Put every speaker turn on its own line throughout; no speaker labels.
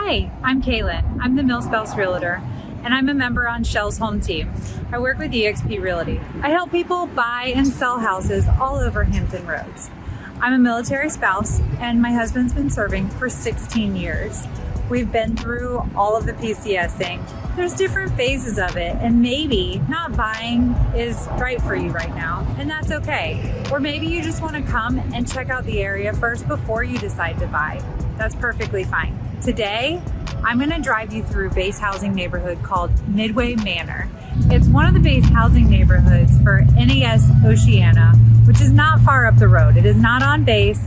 Hi, I'm Kaylin. I'm the Millspouse Realtor, and I'm a member on Shel's home team. I work with eXp Realty. I help people buy and sell houses all over Hampton roads. I'm a military spouse, and my husband's been serving for 16 years. We've been through all of the PCSing. There's different phases of it, and maybe not buying is right for you right now, and that's okay. Or maybe you just want to come and check out the area first before you decide to buy. That's perfectly fine. Today, I'm going to drive you through a base housing neighborhood called Midway Manor. It's one of the base housing neighborhoods for NAS Oceana, which is not far up the road. It is not on base,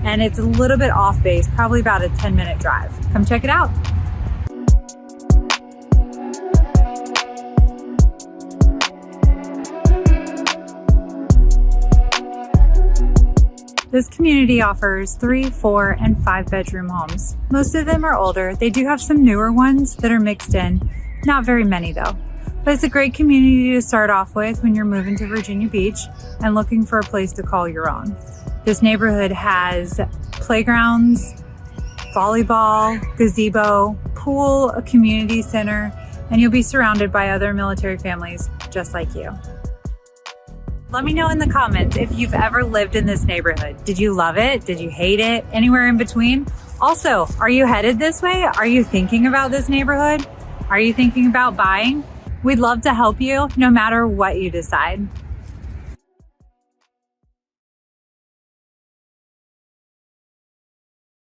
and it's a little bit off base, probably about a 10-minute drive. Come check it out. This community offers 3, 4, and 5 bedroom homes. Most of them are older. They do have some newer ones that are mixed in. Not very many though. But it's a great community to start off with when you're moving to Virginia Beach and looking for a place to call your own. This neighborhood has playgrounds, volleyball, gazebo, pool, a community center, and you'll be surrounded by other military families just like you. Let me know in the comments if you've ever lived in this neighborhood. Did you love it? Did you hate it? Anywhere in between? Also, are you headed this way? Are you thinking about this neighborhood? Are you thinking about buying? We'd love to help you no matter what you decide.